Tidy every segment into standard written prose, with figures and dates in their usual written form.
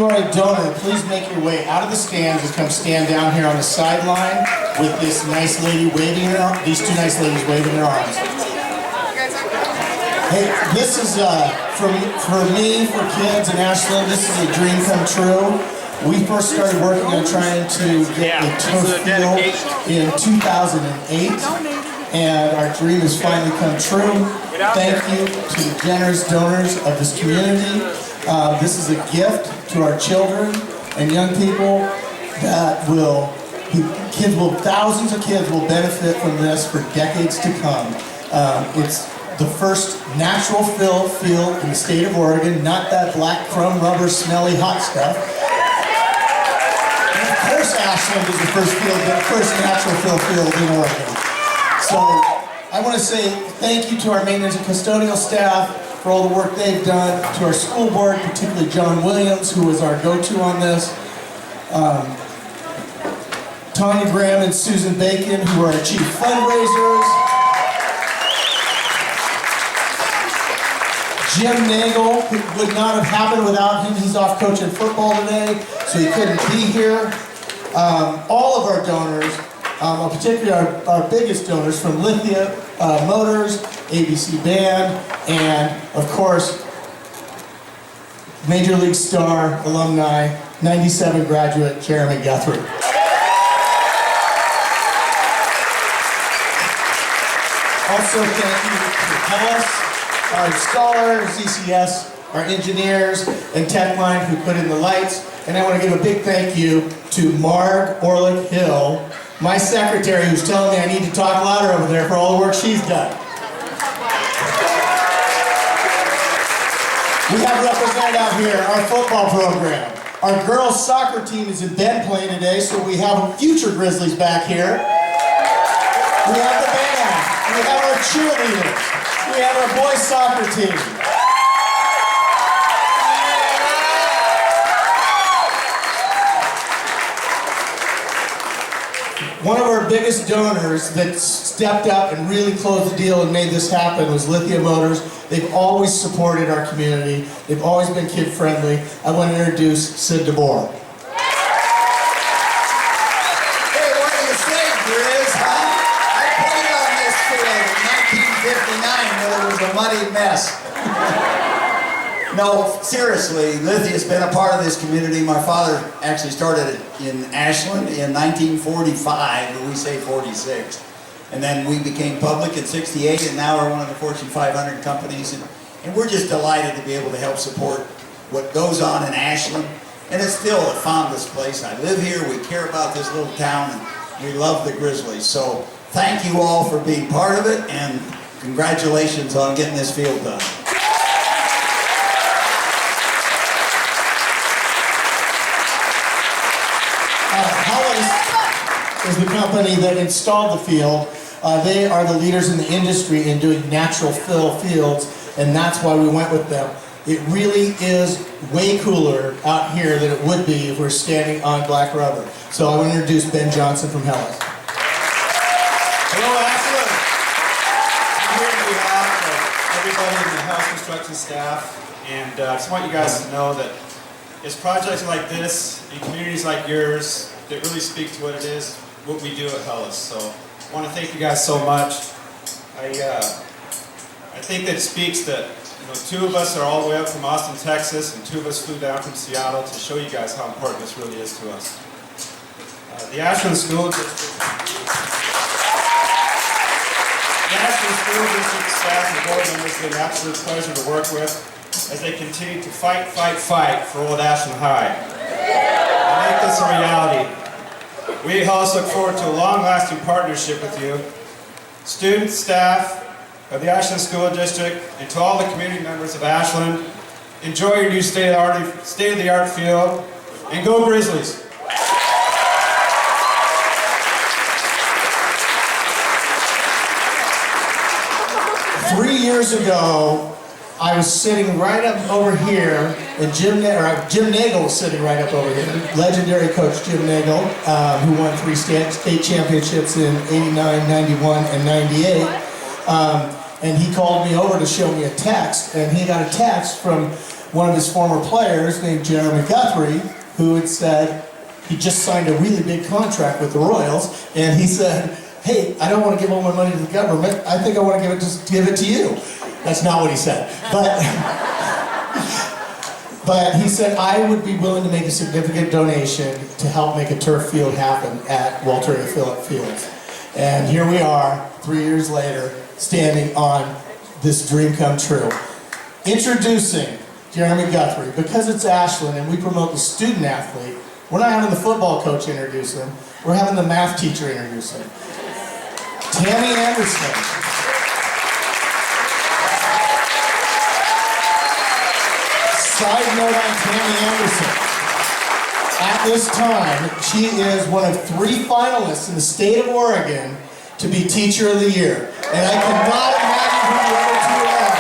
you are a donor, please make your way out of the stands and come stand down here on the sideline with this nice lady waving her arms, these two nice ladies waving their arms. Hey, this is for me, for kids in Ashland, this is a dream come true. We first started working on trying to get a turf field in 2008, and our dream has finally come true. Thank you to the generous donors of this community. This is a gift to our children and young people that thousands of kids will benefit from this for decades to come. It's the first natural fill field in the state of Oregon, not that black crumb rubber smelly hot stuff. And of course Ashland is the first natural fill field in Oregon. So I want to say thank you to our maintenance and custodial staff for all the work they've done, to our school board, particularly John Williams, who was our go-to on this, Tanya Graham and Susan Bacon, who are our chief fundraisers, Jim Nagel, who would not have happened without him. He's off coaching football today, so he couldn't be here. All of our donors, particularly our biggest donors from Lithia Motors, ABC Band, and of course, Major League star, alumni, 97 graduate, Jeremy Guthrie. Also, thank you to Phillips, our installer, ZCS, our engineers, and Techline who put in the lights. And I want to give a big thank you to Marg Orlick Hill, my secretary, who's telling me I need to talk louder over there for all the work she's done. We have represented out here our football program. Our girls' soccer team is in Bend playing today, so we have future Grizzlies back here. We have the band. We have our cheerleaders. We have our boys' soccer team. One of our biggest donors that stepped up and really closed the deal and made this happen was Lithia Motors. They've always supported our community. They've always been kid-friendly. I want to introduce Sid DeBoer. Hey, what do you say, Grizz, huh? I played on this field in 1959 when it was a muddy mess. No, seriously, Lithia's been a part of this community. My father actually started it in Ashland in 1945, or we say 46. And then we became public in 68, and now we're one of the Fortune 500 companies. And we're just delighted to be able to help support what goes on in Ashland. And it's still the fondest place. I live here, we care about this little town, and we love the Grizzlies. So thank you all for being part of it, and congratulations on getting this field done. Is the company that installed the field. They are the leaders in the industry in doing natural fill fields, and that's why we went with them. It really is way cooler out here than it would be if we're standing on black rubber. So I want to introduce Ben Johnson from Hellas. Hello, Ashland. I'm here on behalf of everybody in the house construction staff, and I just want you guys to know that it's projects like this in communities like yours that really speak to what it is, what we do at Hellas. So I want to thank you guys so much. I think that it speaks that two of us are all the way up from Austin, Texas, and two of us flew down from Seattle to show you guys how important this really is to us. The Ashland School District staff and board members have been an absolute pleasure to work with as they continue to fight for Old Ashland High. To make this a reality, we at Hellas look forward to a long-lasting partnership with you, students, staff of the Ashland School District, and to all the community members of Ashland. Enjoy your new state-of-the-art field, and go Grizzlies! 3 years ago, I was sitting right up over here, and Jim Nagel was sitting right up over here. Legendary coach Jim Nagel, who won 3 state championships in '89, '91, and '98. And he called me over to show me a text, and he got a text from one of his former players named Jeremy Guthrie, who had said he just signed a really big contract with the Royals, and he said, hey, I don't want to give all my money to the government, I think I want to give it to you. That's not what he said. But he said, I would be willing to make a significant donation to help make a turf field happen at Walter A. Phillips Field. And here we are, 3 years later, standing on this dream come true. Introducing Jeremy Guthrie. Because it's Ashland and we promote the student athlete, we're not having the football coach introduce him, we're having the math teacher introduce him. Tammy Anderson. Side note on Tammy Anderson. At this time, she is one of 3 finalists in the state of Oregon to be Teacher of the Year. And I cannot imagine who the other 2 are.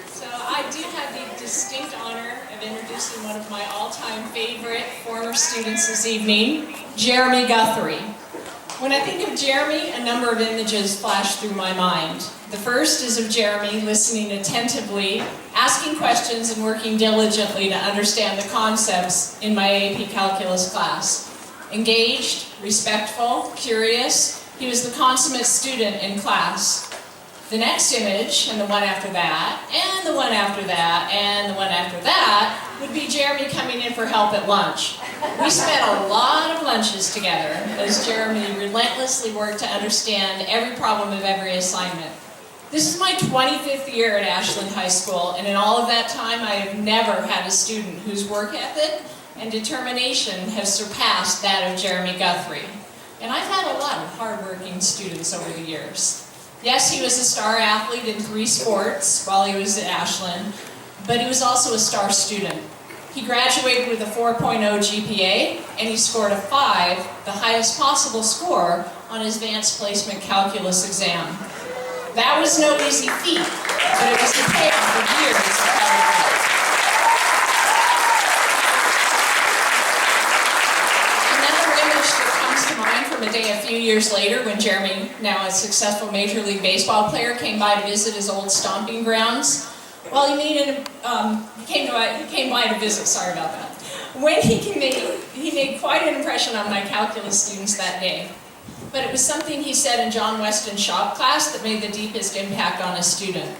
So I do have the distinct honor of introducing one of my all-time favorite former students this evening, Jeremy Guthrie. When I think of Jeremy, a number of images flash through my mind. The first is of Jeremy listening attentively, asking questions, and working diligently to understand the concepts in my AP Calculus class. Engaged, respectful, curious, he was the consummate student in class. The next image, and the one after that, and the one after that, and the one after that, would be Jeremy coming in for help at lunch. We spent a lot of lunches together as Jeremy relentlessly worked to understand every problem of every assignment. This is my 25th year at Ashland High School, and in all of that time I have never had a student whose work ethic and determination has surpassed that of Jeremy Guthrie. And I've had a lot of hardworking students over the years. Yes, he was a star athlete in 3 sports while he was at Ashland, but he was also a star student. He graduated with a 4.0 GPA, and he scored a 5, the highest possible score, on his advanced placement calculus exam. That was no easy feat, but it was the payoff of years of hard work. Another image that comes to mind from a day a few years later when Jeremy, now a successful Major League Baseball player, came by to visit his old stomping grounds. Well, he came by to visit, sorry about that. When he made quite an impression on my calculus students that day. But it was something he said in John Weston's shop class that made the deepest impact on a student.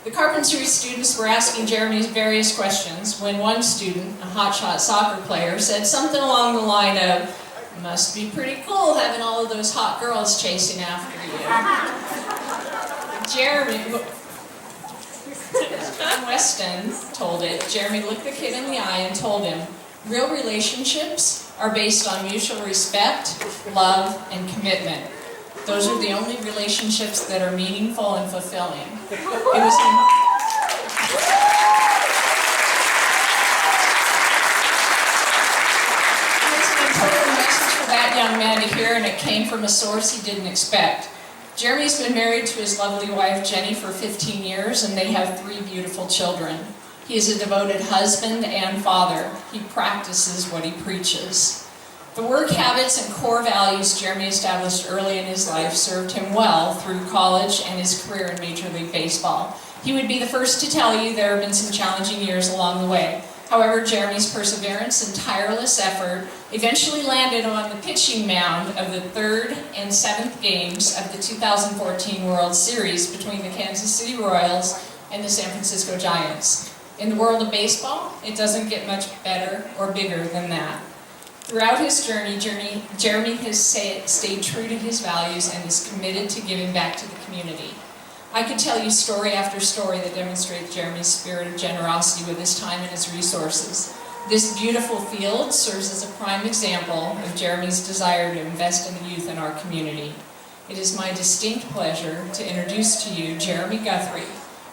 The carpentry students were asking Jeremy various questions when one student, a hotshot soccer player, said something along the line of, "Must be pretty cool having all of those hot girls chasing after you." John Weston told it, Jeremy looked the kid in the eye and told him, "Real relationships are based on mutual respect, love, and commitment. Those are the only relationships that are meaningful and fulfilling." It was an important message for that young man to hear, and it came from a source he didn't expect. Jeremy's been married to his lovely wife Jenny for 15 years, and they have 3 beautiful children. He is a devoted husband and father. He practices what he preaches. The work habits and core values Jeremy established early in his life served him well through college and his career in Major League Baseball. He would be the first to tell you there have been some challenging years along the way. However, Jeremy's perseverance and tireless effort eventually landed on the pitching mound of the 3rd and 7th games of the 2014 World Series between the Kansas City Royals and the San Francisco Giants. In the world of baseball, it doesn't get much better or bigger than that. Throughout his journey, Jeremy has stayed true to his values and is committed to giving back to the community. I could tell you story after story that demonstrates Jeremy's spirit of generosity with his time and his resources. This beautiful field serves as a prime example of Jeremy's desire to invest in the youth in our community. It is my distinct pleasure to introduce to you Jeremy Guthrie,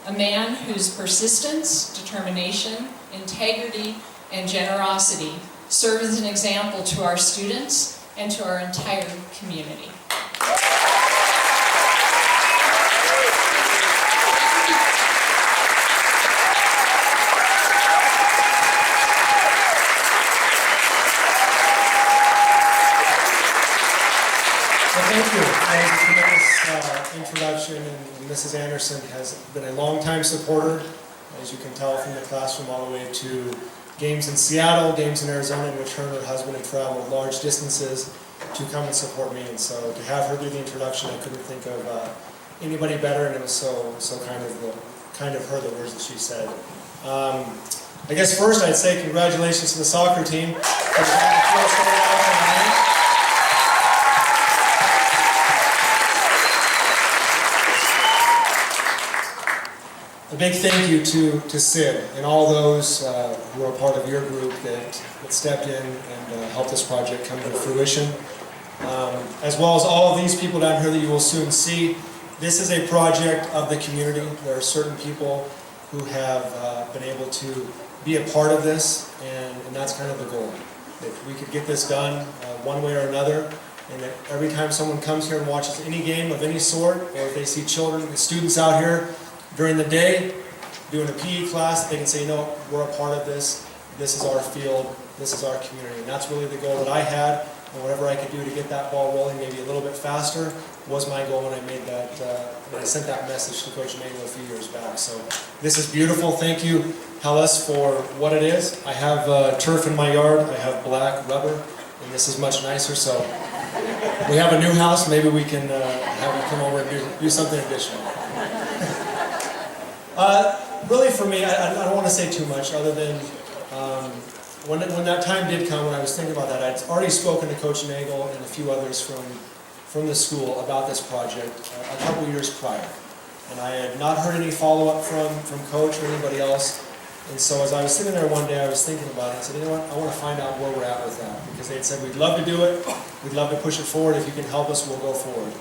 a man whose persistence, determination, integrity, and generosity serve as an example to our students and to our entire community. introduction, and Mrs. Anderson has been a longtime supporter, as you can tell from the classroom, all the way to games in Seattle, games in Arizona, in which her and her husband have traveled large distances to come and support me. And so to have her do the introduction, I couldn't think of anybody better, and it was so kind of her, the words that she said. I guess first I'd say congratulations to the soccer team. A big thank you to Sid and all those who are part of your group that stepped in and helped this project come to fruition. As well as all of these people down here that you will soon see. This is a project of the community. There are certain people who have been able to be a part of this, and that's kind of the goal. That we could get this done one way or another, and that every time someone comes here and watches any game of any sort, or if they see children, the students out here during the day doing a PE class, they can say, you know, we're a part of this, this is our field, this is our community. And that's really the goal that I had, and whatever I could do to get that ball rolling maybe a little bit faster was my goal when I made that, when I sent that message to Coach Nagel a few years back. So this is beautiful. Thank you, Hellas, for what it is. I have turf in my yard, I have black rubber, and this is much nicer. So we have a new house, maybe we can have you come over and do something additional. Really for me, I don't want to say too much other than when that time did come, when I was thinking about that, I'd already spoken to Coach Nagel and a few others from the school about this project a couple years prior. And I had not heard any follow-up from Coach or anybody else. And so as I was sitting there one day, I was thinking about it. I said, you know what, I want to find out where we're at with that. Because they had said, we'd love to do it, we'd love to push it forward, if you can help us, we'll go forward.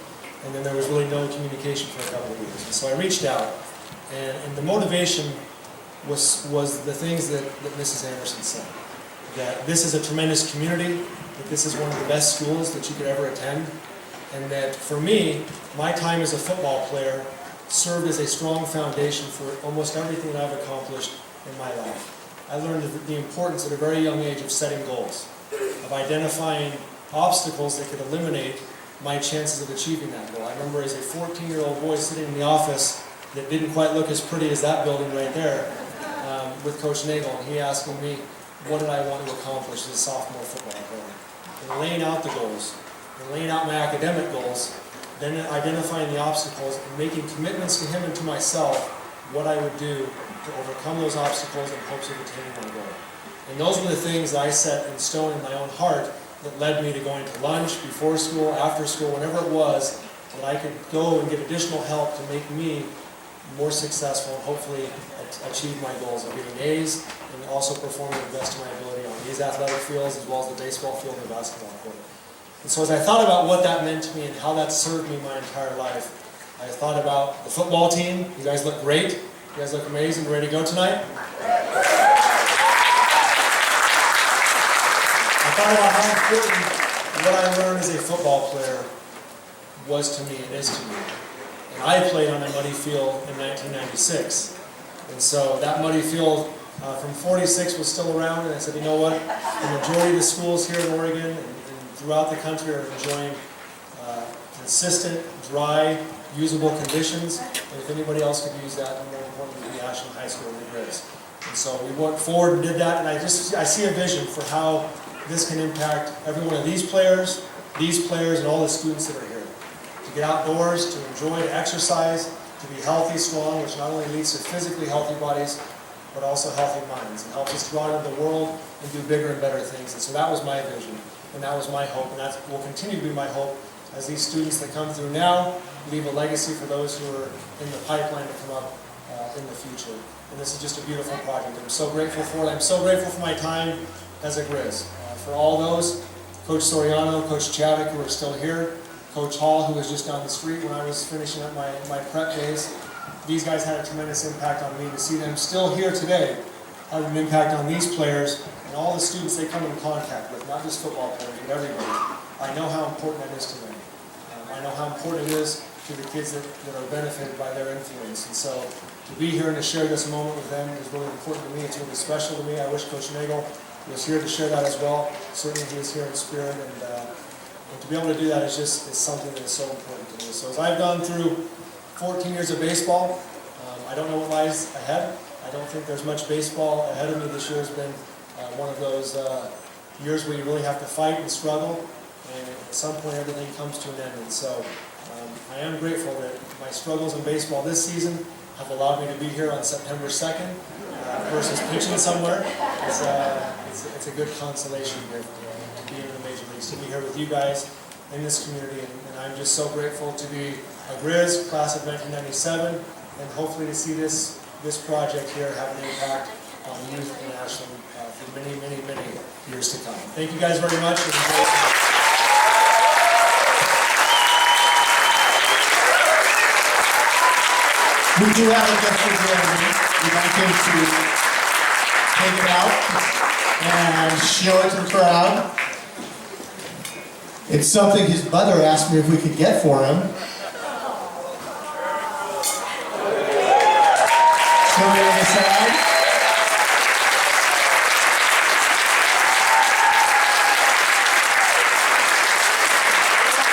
And then there was really no communication for a couple of years. And so I reached out. And the motivation was the things that Mrs. Anderson said. That this is a tremendous community, that this is one of the best schools that you could ever attend, and that for me, my time as a football player served as a strong foundation for almost everything that I've accomplished in my life. I learned the importance at a very young age of setting goals, of identifying obstacles that could eliminate my chances of achieving that goal. I remember as a 14-year-old boy sitting in the office that didn't quite look as pretty as that building right there, with Coach Nagel, and he asking me, what did I want to accomplish as a sophomore football player? And laying out the goals, and laying out my academic goals, then identifying the obstacles, and making commitments to him and to myself, what I would do to overcome those obstacles in hopes of attaining my goal. And those were the things that I set in stone in my own heart that led me to going to lunch, before school, after school, whenever it was, that I could go and get additional help to make me more successful and hopefully achieve my goals of getting A's and also performing to the best of my ability on these athletic fields as well as the baseball field and the basketball court. And so as I thought about what that meant to me and how that served me my entire life, I thought about the football team. You guys look great. You guys look amazing. Ready to go tonight? I thought about how important what I learned as a football player was to me and is to me. And I played on a muddy field in 1996. And so that muddy field from 46 was still around, and I said, you know what, the majority of the schools here in Oregon and throughout the country are enjoying consistent, dry, usable conditions, and if anybody else could use that, more importantly, the Ashland High School and the Grizz. And so we went forward and did that, and I see a vision for how this can impact every one of these players, and all the students that are here. To get outdoors, to enjoy, to exercise, to be healthy, strong, which not only leads to physically healthy bodies, but also healthy minds, and helps us go out into the world and do bigger and better things. And so that was my vision, and that was my hope, and that will continue to be my hope as these students that come through now leave a legacy for those who are in the pipeline to come up in the future. And this is just a beautiful project. I'm so grateful for it. I'm so grateful for my time as a Grizz. For all those, Coach Soriano, Coach Chadwick, who are still here, Coach Hall, who was just down the street when I was finishing up my prep days. These guys had a tremendous impact on me. To see them still here today have an impact on these players and all the students they come in contact with, not just football players, but everybody. I know how important that is to them. I know how important it is to the kids that are benefited by their influence. And so to be here and to share this moment with them is really important to me. It's really special to me. I wish Coach Nagel was here to share that as well. Certainly he is here in spirit, and to be able to do that is something that is so important to me. So as I've gone through 14 years of baseball. I don't know what lies ahead. I don't think there's much baseball ahead of me. This year has been one of those years where you really have to fight and struggle, and at some point everything comes to an end. And so I am grateful that my struggles in baseball this season have allowed me to be here on September 2nd versus pitching somewhere. It's a good consolation here to be in the major leagues, to be here with you guys in this community, and I'm just so grateful to be a Grizz, class of 1997, and hopefully to see this project here have an impact on youth in Ashland for many, many, many years to come. Thank you guys very much. We do have a gift for Jeremy. We'd like him to take it out and show it to the crowd. It's something his mother asked me if we could get for him. Show me on the side.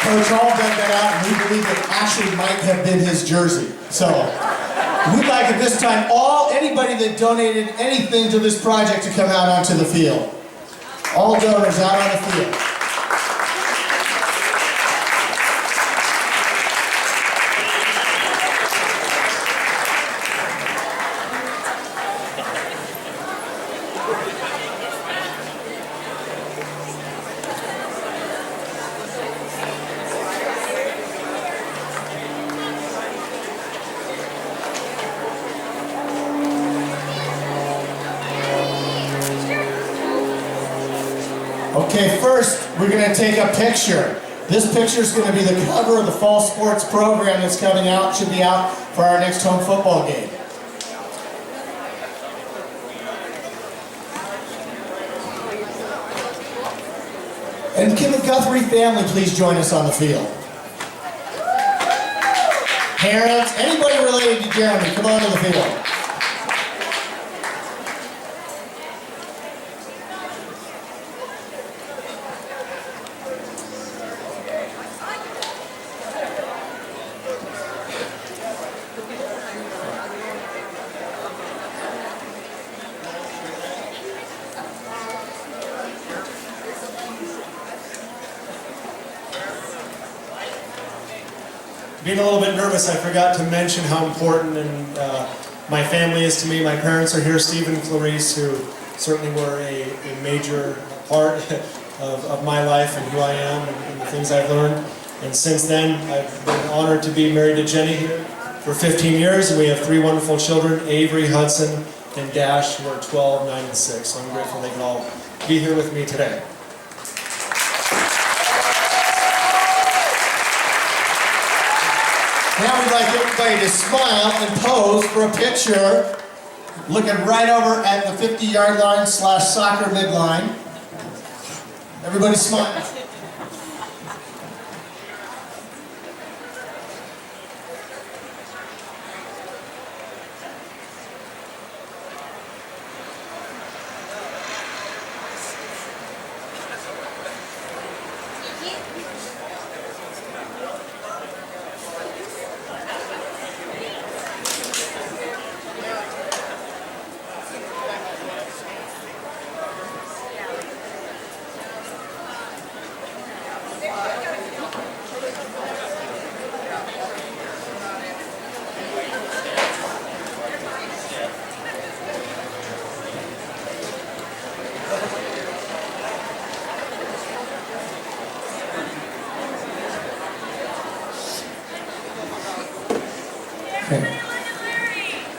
Coach Hall dug that out, and we believe it actually might have been his jersey. So, we'd like at this time anybody that donated anything to this project to come out onto the field. All donors out on the field. Okay, first, we're going to take a picture. This picture is going to be the cover of the fall sports program that's coming out, should be out for our next home football game. And can the Guthrie family please join us on the field? Parents, anybody related to Jeremy, come on to the field. Being a little bit nervous, I forgot to mention how important my family is to me. My parents are here, Steve and Clarice, who certainly were a major part of my life and who I am and the things I've learned. And since then, I've been honored to be married to Jenny here for 15 years, and we have 3 wonderful children, Avery, Hudson, and Dash, who are 12, 9, and 6. So I'm grateful they can all be here with me today. Now we'd like everybody to smile and pose for a picture, looking right over at the 50-yard line / soccer midline. Everybody smile. Okay.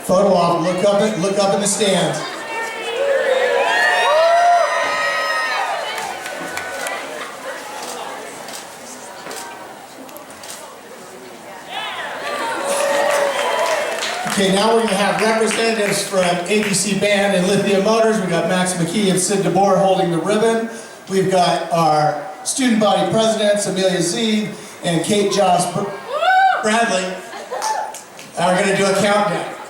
Photo op, look up in the stands. Okay, now we're going to have representatives from ABC Band and Lithium Motors. We've got Max McKee and Sid DeBoer holding the ribbon. We've got our student body presidents, Amelia Zeeb and Kate Joss Bradley, are going to do a countdown.